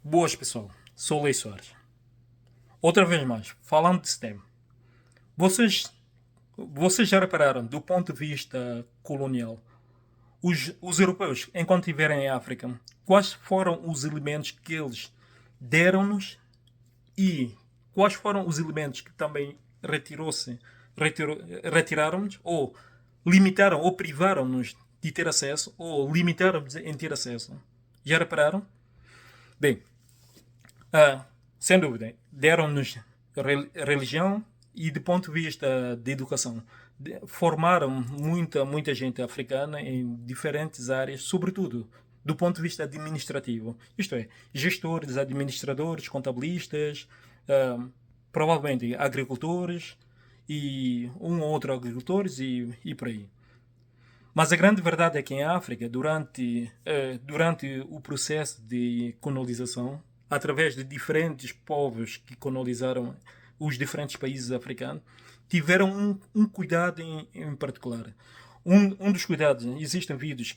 Boas, pessoal. Sou Lei Soares. Outra vez mais, falando de STEM. Vocês, vocês já repararam, do ponto de vista colonial, os europeus, enquanto estiverem em África, quais foram os elementos que eles deram-nos e quais foram os elementos que também retiraram-nos ou limitaram ou privaram-nos de ter acesso ou limitaram-nos em ter acesso? Já repararam? Bem, ah, sem dúvida, deram-nos religião e, do ponto de vista de educação, formaram muita gente africana em diferentes áreas, sobretudo do ponto de vista administrativo. Isto é, gestores, administradores, contabilistas, ah, provavelmente agricultores e um ou outro agricultores e por aí. Mas a grande verdade é que em África, durante o processo de colonização, através de diferentes povos que colonizaram os diferentes países africanos, tiveram um cuidado em particular. Um dos cuidados, existem vídeos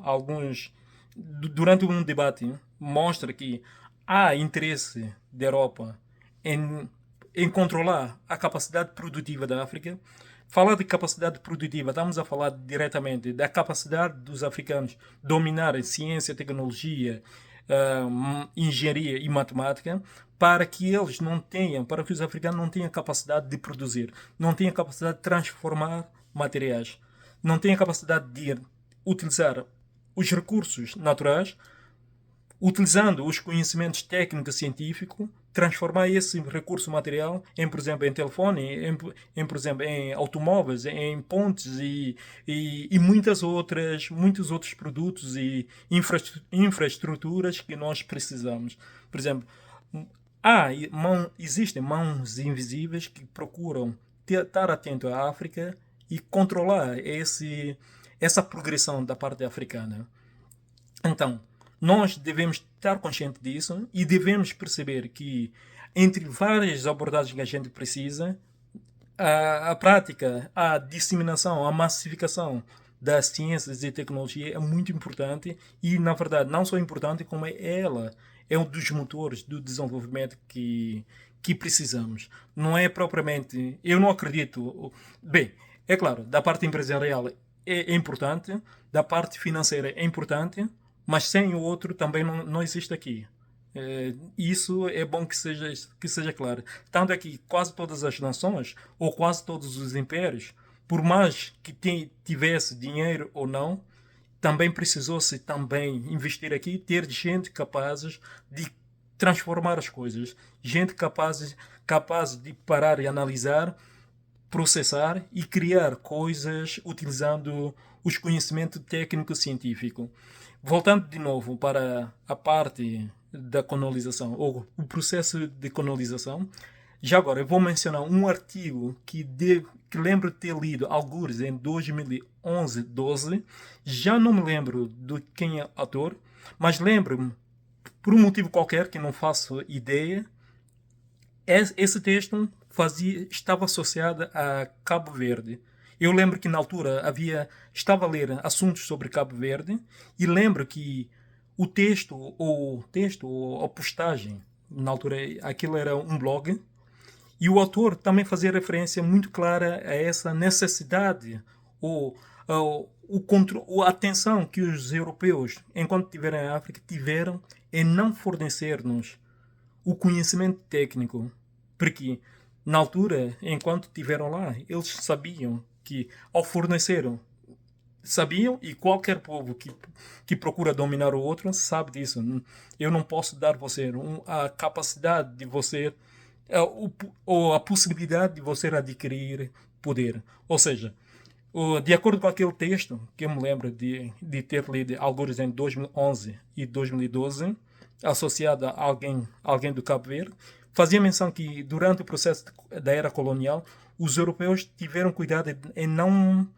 alguns, durante um debate, mostra que há interesse da Europa em, em controlar a capacidade produtiva da África. Falar de capacidade produtiva, estamos a falar diretamente da capacidade dos africanos dominarem ciência, tecnologia, engenharia e matemática, para que eles não tenham, para que os africanos não tenham capacidade de produzir, não tenham capacidade de transformar materiais, não tenham capacidade de utilizar os recursos naturais, utilizando os conhecimentos técnicos científicos, transformar esse recurso material em, por exemplo, em telefone, por exemplo, em automóveis, em pontes e muitos outros produtos e infraestruturas que nós precisamos. Por exemplo, existem mãos invisíveis que procuram estar atento à África e controlar essa progressão da parte africana. Então, nós devemos estar conscientes disso e devemos perceber que, entre várias abordagens que a gente precisa, a prática, a disseminação, a massificação das ciências e tecnologia é muito importante e, na verdade, não só importante, como ela é um dos motores do desenvolvimento que precisamos. Não é propriamente. Eu não acredito. Bem, é claro, da parte empresarial é importante, da parte financeira é importante, mas sem o outro também não existe aqui. Isso é bom que seja claro. Tanto é que quase todas as nações, ou quase todos os impérios, por mais que tivesse dinheiro ou não, também precisou-se também investir aqui, ter gente capaz de transformar as coisas, gente capaz de parar e analisar, processar e criar coisas utilizando os conhecimentos técnico-científico. Voltando de novo para a parte da colonização, ou o processo de colonização, já agora eu vou mencionar um artigo que lembro de ter lido alguns em 2011, 12. Já não me lembro de quem é o autor, mas lembro-me, por um motivo qualquer que não faço ideia, esse texto estava associado a Cabo Verde. Eu lembro que na altura estava a ler assuntos sobre Cabo Verde e lembro que ou a postagem, na altura aquilo era um blog, e o autor também fazia referência muito clara a essa necessidade ou a atenção que os europeus, enquanto estiveram em África, tiveram em não fornecer-nos o conhecimento técnico. Porque, na altura, enquanto estiveram lá, eles sabiam que, ao forneceram, sabiam, e qualquer povo que procura dominar o outro sabe disso. Eu não posso dar você a capacidade de você, ou a possibilidade de você adquirir poder. Ou seja, de acordo com aquele texto, que eu me lembro de ter lido alguns em 2011 e 2012, associado a alguém do Cabo Verde, fazia menção que durante o processo da era colonial, os europeus tiveram cuidado em não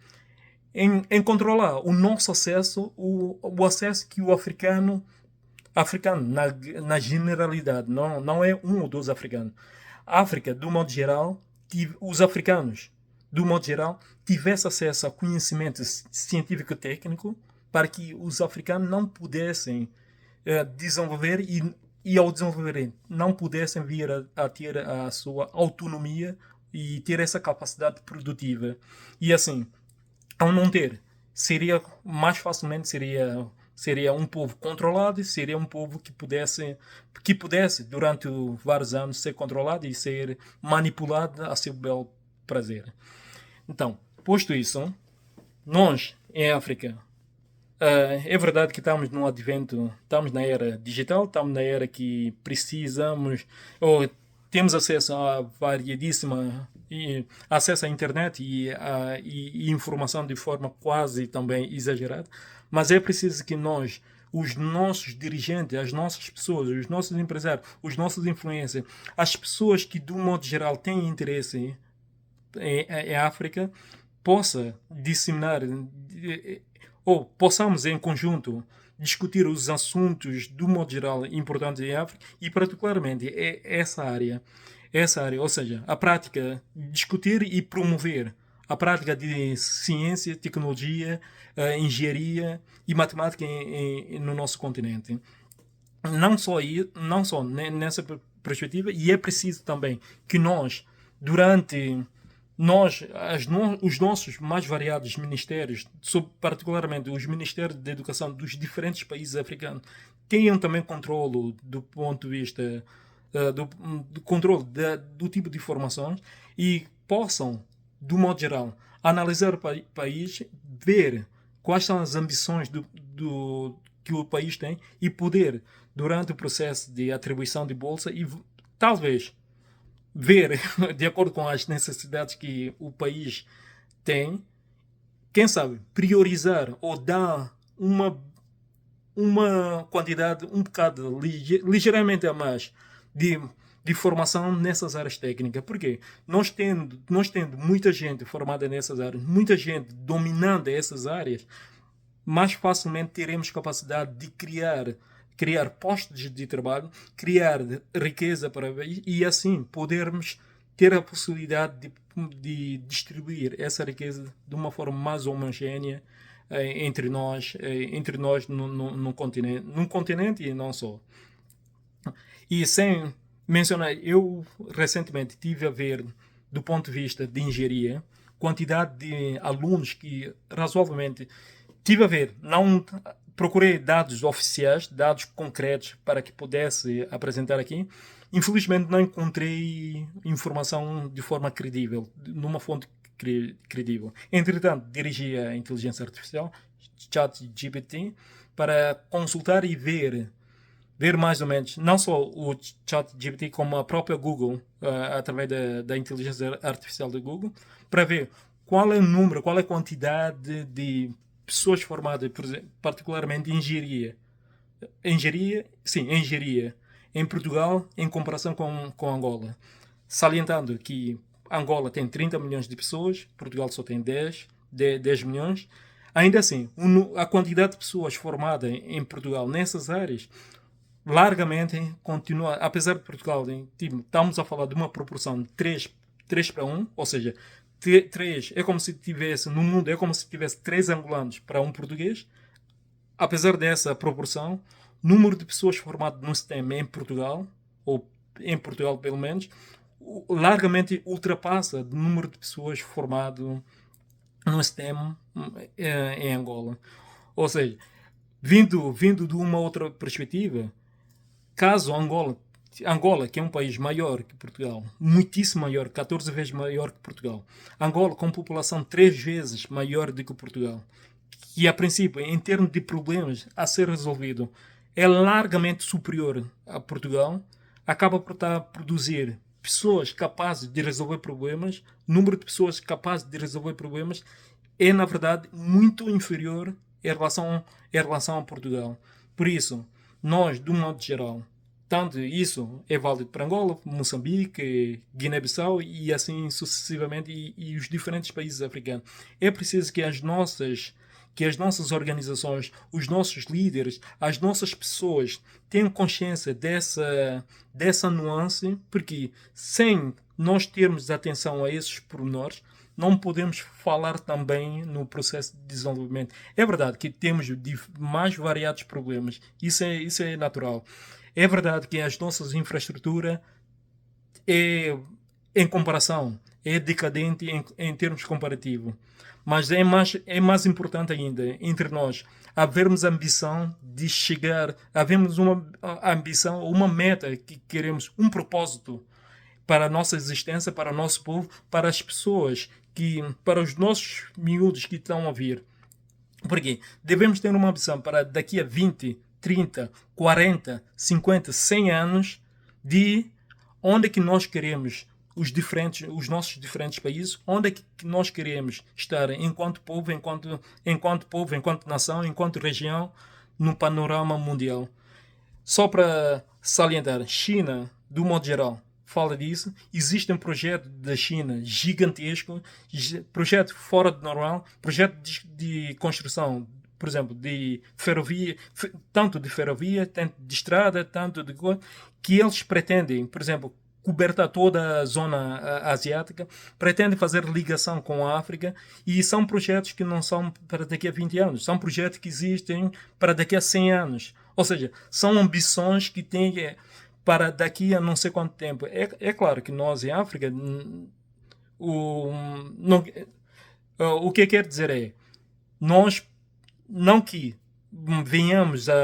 em controlar o nosso acesso, o acesso que o africano na generalidade, não é um ou dois africanos. A África, do modo geral, os africanos, do modo geral, tivesse acesso a conhecimento científico-técnico para que os africanos não pudessem desenvolver e ao desenvolverem não pudessem vir a ter a sua autonomia e ter essa capacidade produtiva. E assim, ao não ter, seria mais facilmente seria um povo controlado e seria um povo que pudesse durante vários anos ser controlado e ser manipulado a seu bel prazer. Então, posto isso, nós em África, é verdade que estamos no advento, estamos na era digital, estamos na era que precisamos, ou temos acesso a variedíssima acesso à internet e informação de forma quase também exagerada, mas é preciso que nós, os nossos dirigentes, as nossas pessoas, os nossos empresários, os nossos influencers, as pessoas que, de um modo geral, têm interesse em África, possa disseminar ou possamos em conjunto discutir os assuntos do modo geral importantes em África e particularmente essa área, ou seja, a prática, discutir e promover a prática de ciência, tecnologia, engenharia e matemática no nosso continente. Não só nessa perspectiva, e é preciso também que nós, durante os nossos mais variados ministérios, particularmente os ministérios de educação dos diferentes países africanos, tenham também controle do ponto de vista do controle do tipo de informações e possam, do modo geral, analisar o país, ver quais são as ambições que o país tem e poder, durante o processo de atribuição de bolsa, e talvez ver, de acordo com as necessidades que o país tem, quem sabe, priorizar ou dar uma quantidade um bocado ligeiramente a mais de formação nessas áreas técnicas. Porque nós tendo muita gente formada nessas áreas, muita gente dominando essas áreas, mais facilmente teremos capacidade de criar postos de trabalho, criar riqueza para o país e assim podermos ter a possibilidade de distribuir essa riqueza de uma forma mais homogénea entre nós no continente e não só. E sem mencionar, eu recentemente tive a ver, do ponto de vista de engenharia, quantidade de alunos que razoavelmente tive a ver, não procurei dados oficiais, dados concretos para que pudesse apresentar aqui. Infelizmente não encontrei informação de forma credível, numa fonte credível. Entretanto, dirigi a inteligência artificial, ChatGPT, para consultar e ver mais ou menos, não só o ChatGPT, como a própria Google, através da inteligência artificial da Google, para ver qual é o número, qual é a quantidade de pessoas formadas, por exemplo, particularmente em engenharia. Engenharia em Portugal em comparação com Angola. Salientando que Angola tem 30 milhões de pessoas, Portugal só tem 10 milhões. Ainda assim, a quantidade de pessoas formadas em Portugal nessas áreas largamente continua, apesar de Portugal, estamos a falar de uma proporção de 3 para 1, ou seja, 3 é como se tivesse, no mundo, é como se tivesse 3 angolanos para um português. Apesar dessa proporção, o número de pessoas formadas no sistema em Portugal, ou em Portugal pelo menos, largamente ultrapassa o número de pessoas formadas no sistema em Angola. Ou seja, vindo de uma outra perspectiva, caso Angola, que é um país maior que Portugal, muitíssimo maior, 14 vezes maior que Portugal, Angola com população 3 vezes maior do que Portugal, que a princípio, em termos de problemas a ser resolvido, é largamente superior a Portugal, acaba por estar a produzir pessoas capazes de resolver problemas, o número de pessoas capazes de resolver problemas é, na verdade, muito inferior em relação a Portugal. Por isso, nós, de um modo geral, tanto isso é válido para Angola, Moçambique, Guiné-Bissau e assim sucessivamente, e os diferentes países africanos. É preciso que as nossas organizações, os nossos líderes, as nossas pessoas tenham consciência dessa nuance, porque sem nós termos atenção a esses pormenores, não podemos falar também no processo de desenvolvimento. É verdade que temos mais variados problemas, isso é natural. É verdade que as nossas infraestruturas é, em comparação, é decadente em termos comparativos. Mas é mais importante ainda, entre nós, havermos ambição de chegar, havermos uma ambição, uma meta que queremos, um propósito para a nossa existência, para o nosso povo, para as pessoas, para os nossos miúdos que estão a vir. Porque devemos ter uma ambição para daqui a 20, 30, 40, 50, 100 anos de onde é que nós queremos os nossos diferentes países, onde é que nós queremos estar enquanto povo, enquanto nação, enquanto região, no panorama mundial. Só para salientar, China, do modo geral, fala disso. Existe um projeto da China gigantesco, projeto fora do normal, projeto de construção, por exemplo, de ferrovia, tanto de ferrovia, tanto de estrada, tanto de coisa, que eles pretendem, por exemplo, cobertar toda a zona asiática, pretendem fazer ligação com a África, e são projetos que não são para daqui a 20 anos, são projetos que existem para daqui a 100 anos. Ou seja, são ambições que têm para daqui a não sei quanto tempo. É claro que nós em África, o, não, o que quer dizer é, nós não que venhamos a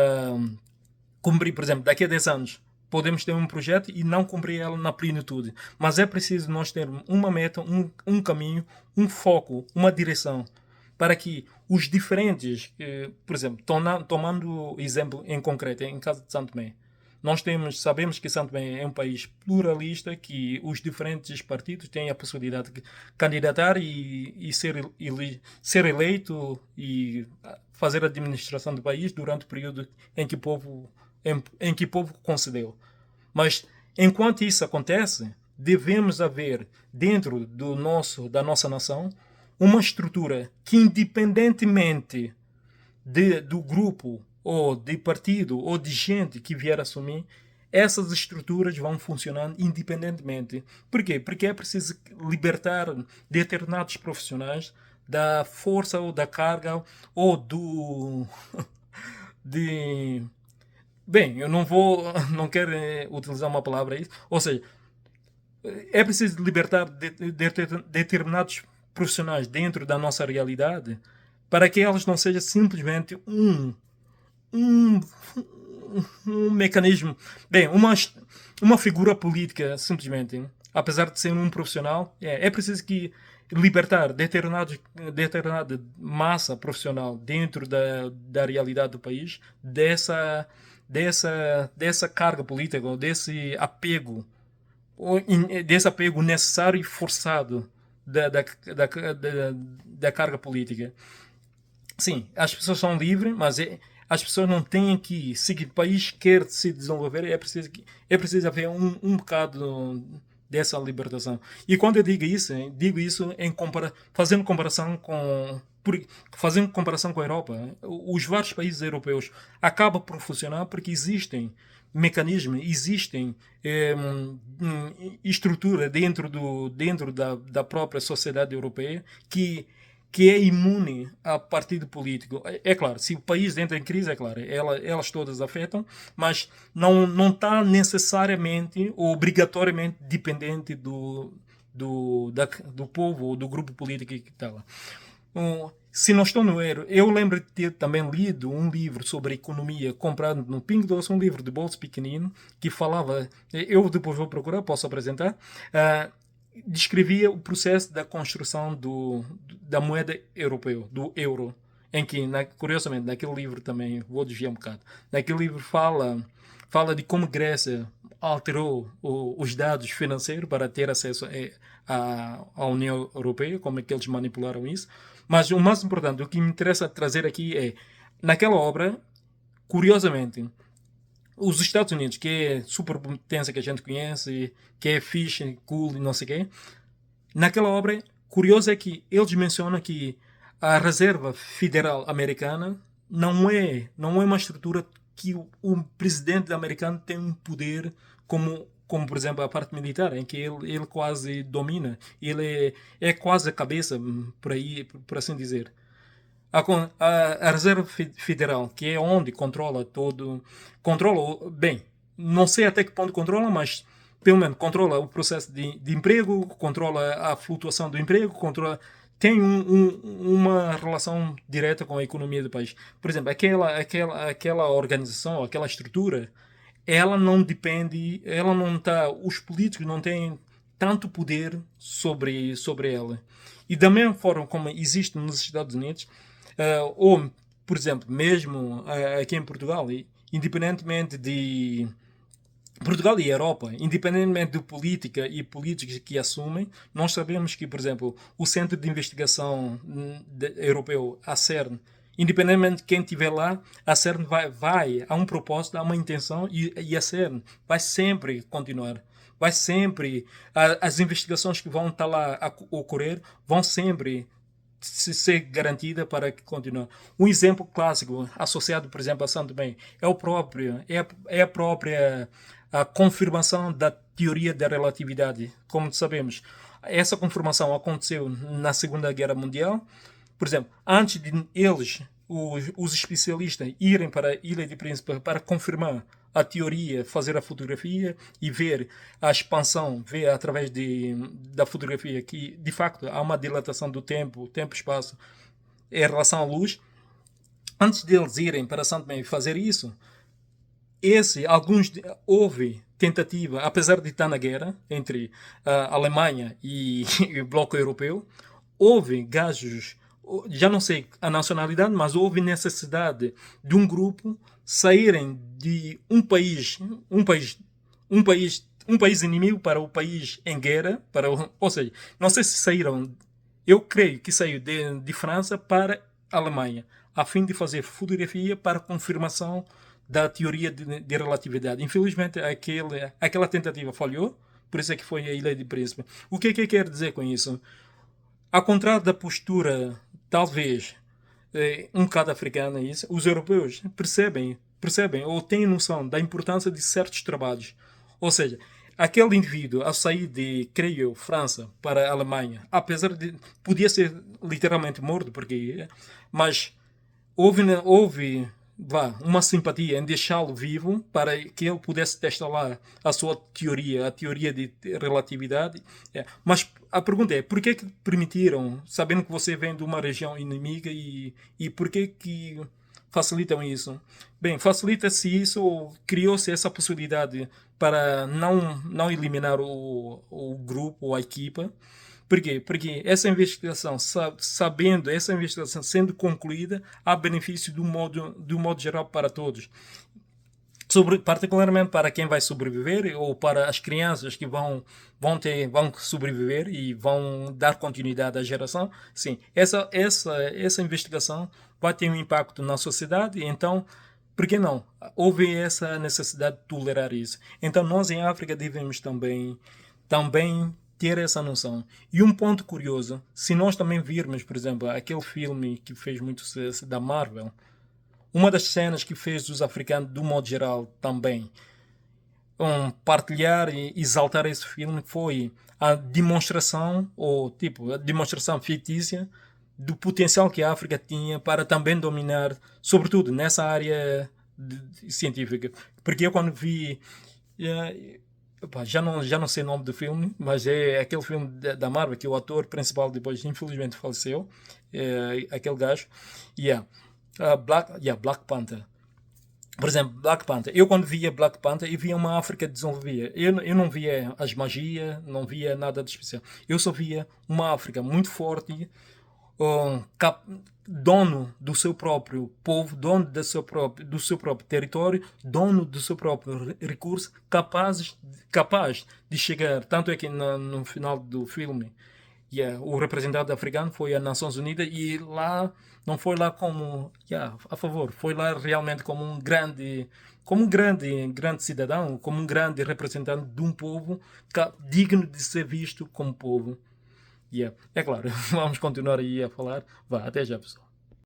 cumprir, por exemplo, daqui a 10 anos, podemos ter um projeto e não cumprir ela na plenitude. Mas é preciso nós termos uma meta, um caminho, um foco, uma direção, para que os diferentes, por exemplo, tomando exemplo em concreto, em caso de Santo Tomé, sabemos que Santo Tomé é um país pluralista, que os diferentes partidos têm a possibilidade de candidatar e ser eleito e fazer a administração do país durante o período em que o povo concedeu. Mas enquanto isso acontece, devemos haver dentro da nossa nação uma estrutura que, independentemente do grupo ou de partido ou de gente que vier assumir, essas estruturas vão funcionando independentemente. Por quê? Porque é preciso libertar determinados profissionais da força ou da carga ou de... Bem, eu não quero utilizar uma palavra aí, ou seja, é preciso libertar determinados profissionais dentro da nossa realidade para que elas não sejam simplesmente um, um mecanismo, bem, uma figura política, simplesmente. Apesar de ser um profissional, é preciso que libertar determinada massa profissional dentro da realidade do país dessa carga política, ou desse apego necessário e forçado da carga política. Sim, as pessoas são livres, mas as pessoas não têm que, se o país quer se desenvolver, é preciso haver um bocado dessa libertação. E quando eu digo isso fazendo comparação com a Europa. Os vários países europeus acabam por funcionar porque existem mecanismos, existem estrutura dentro da própria sociedade europeia que é imune a partido político. É claro, se o país entra em crise, é claro, elas todas afetam, mas não está necessariamente ou obrigatoriamente dependente do povo ou do grupo político que está lá. Se não estou no erro, eu lembro de ter também lido um livro sobre economia comprado no Pingo Doce, um livro de bolso pequenino, que falava, eu depois vou procurar, posso apresentar, descrevia o processo da construção da moeda europeu, do euro, em que, curiosamente, naquele livro também, vou desviar um bocado, naquele livro fala de como Grécia alterou os dados financeiros para ter acesso à União Europeia, como é que eles manipularam isso. Mas o mais importante, o que me interessa trazer aqui é, naquela obra, curiosamente, os Estados Unidos, que é superpotência que a gente conhece, que é fixe, cool e não sei o quê, naquela obra, curioso é que eles mencionam que a Reserva Federal Americana não é uma estrutura que o presidente americano tem um poder como como por exemplo a parte militar, em que ele quase domina, é quase a cabeça, por aí, por assim dizer. A Reserva Federal, que é onde controla todo, controla, bem, não sei até que ponto controla, mas pelo menos controla o processo de emprego, controla a flutuação do emprego, controla, tem uma relação direta com a economia do país. Por exemplo, aquela organização, aquela estrutura, ela não depende, ela não está, os políticos não têm tanto poder sobre ela. E da mesma forma como existe nos Estados Unidos, ou, por exemplo, mesmo aqui em Portugal, independentemente de Portugal e Europa, independentemente de política e políticos que assumem, nós sabemos que, por exemplo, o Centro de Investigação Europeu, a CERN, independentemente de quem estiver lá, a CERN vai a um propósito, a uma intenção, e a CERN vai sempre continuar. Vai sempre, as investigações que vão estar lá a ocorrer vão sempre ser garantida para que continue. Um exemplo clássico associado, por exemplo, a Santo Tomé é a própria a confirmação da teoria da relatividade. Como sabemos, essa confirmação aconteceu na Segunda Guerra Mundial. Por exemplo, antes de eles, os especialistas, irem para a Ilha de Príncipe para confirmar a teoria, fazer a fotografia e ver a expansão, ver através da fotografia que, de facto, há uma dilatação do tempo e espaço em relação à luz. Antes deles irem para Santo Tomé e fazer isso, houve tentativa, apesar de estar na guerra entre a Alemanha e o bloco europeu, houve gajos, já não sei a nacionalidade, mas houve necessidade de um grupo saírem de um país inimigo para o país em guerra, ou seja, não sei se saíram, eu creio que saiu de França para a Alemanha, a fim de fazer fotografia para confirmação da teoria de relatividade. Infelizmente, aquela tentativa falhou, por isso é que foi a Ilha de Príncipe. O que é que eu quero dizer com isso? Ao contrário da postura, talvez, um bocado africana, isso, os europeus percebem ou têm noção da importância de certos trabalhos. Ou seja, aquele indivíduo, ao sair de, creio eu, França para a Alemanha, apesar de podia ser literalmente morto, mas houve uma simpatia em deixá-lo vivo para que ele pudesse testar lá a sua teoria, a teoria de relatividade. Mas a pergunta é, por que permitiram, sabendo que você vem de uma região inimiga, e por que facilitam isso? Bem, facilita-se isso, ou criou-se essa possibilidade para não eliminar o grupo ou a equipa. Por quê? Porque essa investigação, sabendo essa investigação sendo concluída, há benefício do modo geral para todos. Particularmente para quem vai sobreviver ou para as crianças que vão sobreviver e vão dar continuidade à geração. Sim, essa investigação vai ter um impacto na sociedade, então, por que não? Houve essa necessidade de tolerar isso. Então, nós em África devemos também ter essa noção. E um ponto curioso, se nós também virmos, por exemplo, aquele filme que fez muito sucesso da Marvel, uma das cenas que fez os africanos, do modo geral, também partilhar e exaltar esse filme foi a demonstração, ou tipo, a demonstração fictícia do potencial que a África tinha para também dominar, sobretudo nessa área científica. Porque eu quando vi... já não sei o nome do filme, mas é aquele filme da Marvel que o ator principal depois infelizmente faleceu, aquele gajo. Black Panther. Por exemplo, Black Panther. Eu quando via Black Panther, eu via uma África desenvolvida. Eu não via as magias, não via nada de especial. Eu só via uma África muito forte, dono do seu próprio povo, dono do seu próprio território, dono do seu próprio recurso, capaz de chegar. Tanto é que no final do filme, o representante africano foi às Nações Unidas, e lá não foi lá como a favor, foi lá realmente como um grande cidadão, como um grande representante de um povo digno de ser visto como povo. É claro, vamos continuar aí a falar. Vá, até já, pessoal.